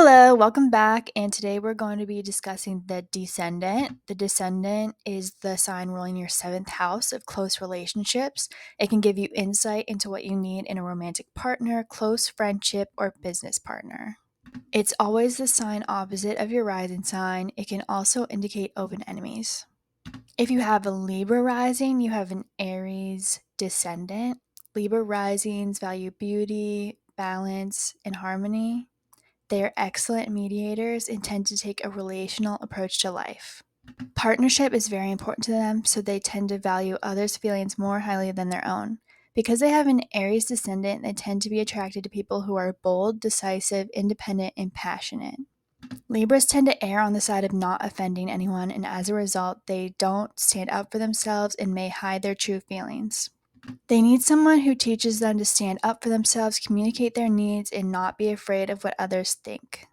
Hello, welcome back. And today we're going to be discussing the Descendant. The Descendant is the sign ruling your seventh house of close relationships. It can give you insight into what you need in a romantic partner, close friendship, or business partner. It's always the sign opposite of your rising sign. It can also indicate open enemies. If you have a Libra rising, you have an Aries Descendant. Libra risings value beauty, balance, and harmony. They are excellent mediators and tend to take a relational approach to life. Partnership is very important to them, so they tend to value others' feelings more highly than their own. Because they have an Aries descendant, they tend to be attracted to people who are bold, decisive, independent, and passionate. Libras tend to err on the side of not offending anyone, and as a result, they don't stand up for themselves and may hide their true feelings. They need someone who teaches them to stand up for themselves, communicate their needs, and not be afraid of what others think.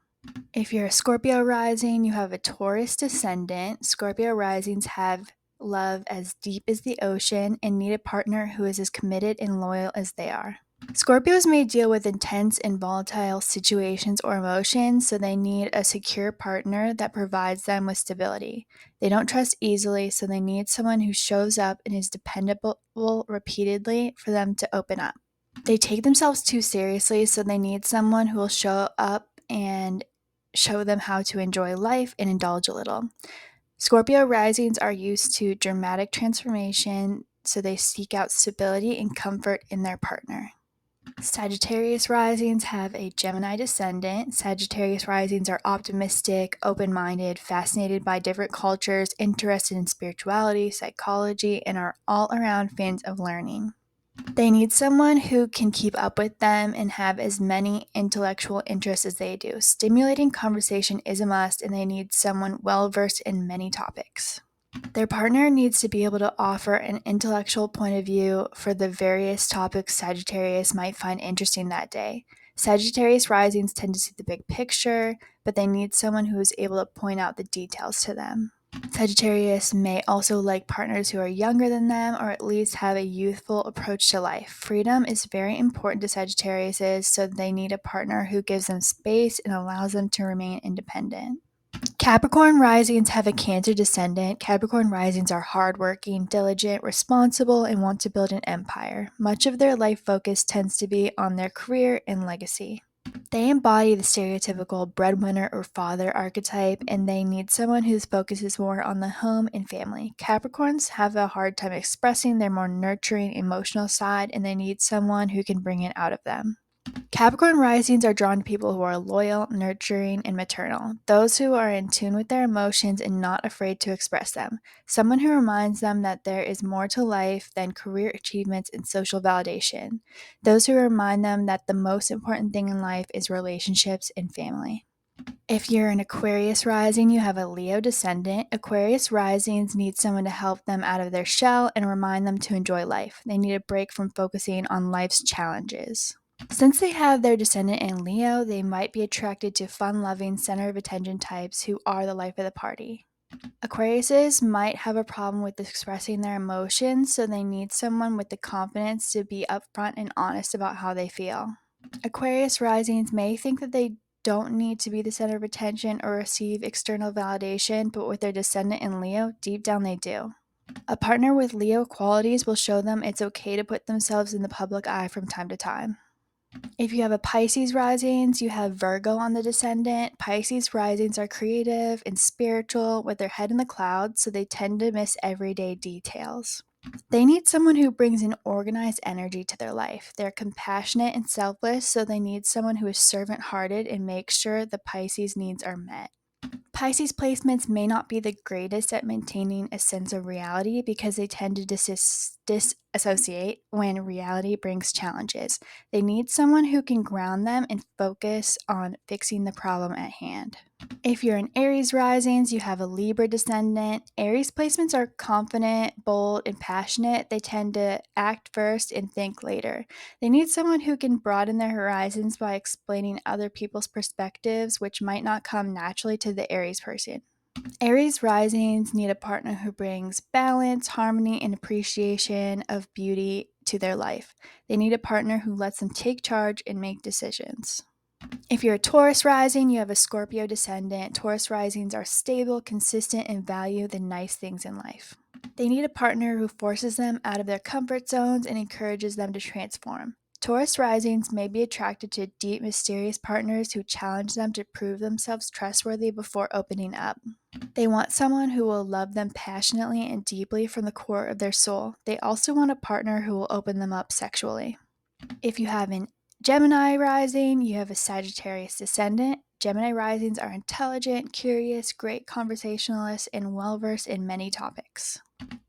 If you're a Scorpio rising, you have a Taurus descendant. Scorpio risings have love as deep as the ocean and need a partner who is as committed and loyal as they are. Scorpios may deal with intense and volatile situations or emotions, so they need a secure partner that provides them with stability. They don't trust easily, so they need someone who shows up and is dependable repeatedly for them to open up. They take themselves too seriously, so they need someone who will show up and show them how to enjoy life and indulge a little. Scorpio risings are used to dramatic transformation, so they seek out stability and comfort in their partner. Sagittarius risings have a Gemini descendant. Sagittarius risings are optimistic, open minded, fascinated by different cultures, interested in spirituality, psychology, and are all around fans of learning. They need someone who can keep up with them and have as many intellectual interests as they do. Stimulating conversation is a must, and they need someone well versed in many topics. Their partner needs to be able to offer an intellectual point of view for the various topics Sagittarius might find interesting that day. Sagittarius risings tend to see the big picture, but they need someone who is able to point out the details to them. Sagittarius may also like partners who are younger than them or at least have a youthful approach to life. Freedom is very important to Sagittariuses, so they need a partner who gives them space and allows them to remain independent. Capricorn risings have a Cancer descendant. Capricorn risings are hardworking, diligent, responsible, and want to build an empire. Much of their life focus tends to be on their career and legacy. They embody the stereotypical breadwinner or father archetype, and they need someone whose focus is more on the home and family. Capricorns have a hard time expressing their more nurturing emotional side, and they need someone who can bring it out of them. Capricorn risings are drawn to people who are loyal, nurturing, and maternal. Those who are in tune with their emotions and not afraid to express them. Someone who reminds them that there is more to life than career achievements and social validation. Those who remind them that the most important thing in life is relationships and family. If you're an Aquarius rising, you have a Leo descendant. Aquarius risings need someone to help them out of their shell and remind them to enjoy life. They need a break from focusing on life's challenges. Since they have their descendant in Leo, they might be attracted to fun-loving, center of attention types who are the life of the party. Aquariuses might have a problem with expressing their emotions, so they need someone with the confidence to be upfront and honest about how they feel. Aquarius risings may think that they don't need to be the center of attention or receive external validation, but with their descendant in Leo, deep down they do. A partner with Leo qualities will show them it's okay to put themselves in the public eye from time to time. If you have a Pisces risings, you have Virgo on the descendant. Pisces risings are creative and spiritual with their head in the clouds, so they tend to miss everyday details. They need someone who brings an organized energy to their life. They're compassionate and selfless, so they need someone who is servant-hearted and makes sure the Pisces needs are met. Pisces placements may not be the greatest at maintaining a sense of reality because they tend to disassociate when reality brings challenges. They need someone who can ground them and focus on fixing the problem at hand. If you're an Aries risings, you have a Libra descendant. Aries placements are confident, bold, and passionate. They tend to act first and think later. They need someone who can broaden their horizons by explaining other people's perspectives, which might not come naturally to the Aries person. Aries risings need a partner who brings balance, harmony, and appreciation of beauty to their life. They need a partner who lets them take charge and make decisions. If you're a Taurus rising, you have a Scorpio descendant. Taurus risings are stable, consistent, and value the nice things in life. They need a partner who forces them out of their comfort zones and encourages them to transform. Taurus risings may be attracted to deep, mysterious partners who challenge them to prove themselves trustworthy before opening up. They want someone who will love them passionately and deeply from the core of their soul. They also want a partner who will open them up sexually. If you have an Gemini rising, you have a Sagittarius descendant. Gemini risings are intelligent, curious, great conversationalists, and well versed in many topics.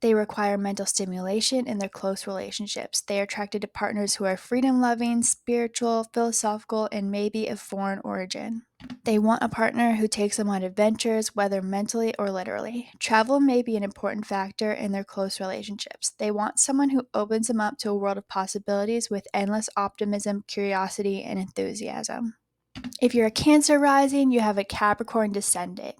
They require mental stimulation in their close relationships. They are attracted to partners who are freedom loving, spiritual, philosophical, and maybe of foreign origin. They want a partner who takes them on adventures, whether mentally or literally. Travel may be an important factor in their close relationships. They want someone who opens them up to a world of possibilities with endless optimism, curiosity, and enthusiasm. If you're a Cancer rising, you have a Capricorn descendant.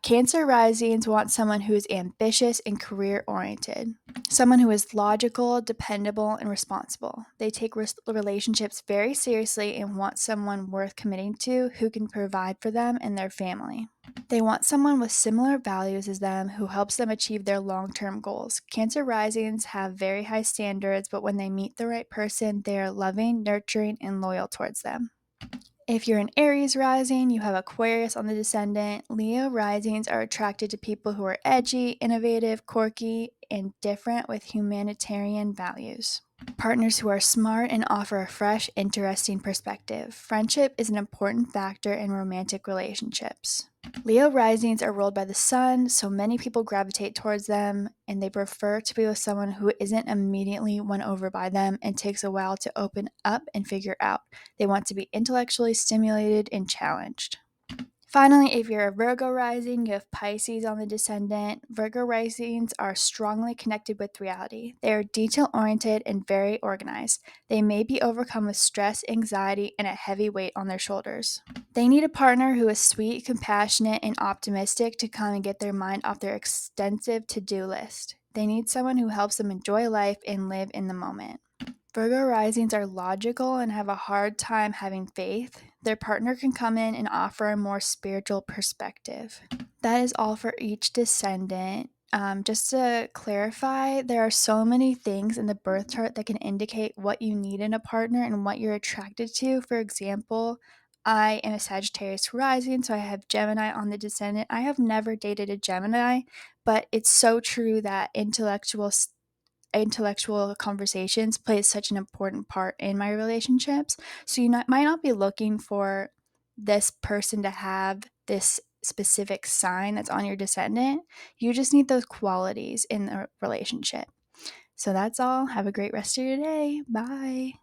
Cancer risings want someone who is ambitious and career oriented, someone who is logical, dependable, and responsible. They take relationships very seriously and want someone worth committing to who can provide for them and their family. They want someone with similar values as them who helps them achieve their long-term goals. Cancer risings have very high standards, but when they meet the right person, they are loving, nurturing, and loyal towards them. If you're an Aries rising, you have Aquarius on the descendant. Leo risings are attracted to people who are edgy, innovative, quirky, and different with humanitarian values. Partners who are smart and offer a fresh, interesting perspective. Friendship is an important factor in romantic relationships. Leo risings are ruled by the sun, so many people gravitate towards them, and they prefer to be with someone who isn't immediately won over by them and takes a while to open up and figure out. They want to be intellectually stimulated and challenged. Finally, if you're a Virgo rising, you have Pisces on the descendant. Virgo risings are strongly connected with reality. They are detail oriented and very organized. They may be overcome with stress, anxiety, and a heavy weight on their shoulders. They need a partner who is sweet, compassionate, and optimistic to come and get their mind off their extensive to-do list. They need someone who helps them enjoy life and live in the moment. Virgo risings are logical and have a hard time having faith. Their partner can come in and offer a more spiritual perspective. That is all for each descendant. Just to clarify, there are so many things in the birth chart that can indicate what you need in a partner and what you're attracted to. For example, I am a Sagittarius rising, so I have Gemini on the descendant. I have never dated a Gemini, but it's so true that intellectual conversations plays such an important part in my relationships. So might not be looking for this person to have this specific sign that's on your descendant. You just need those qualities in the relationship. So that's all. Have a great rest of your day. Bye.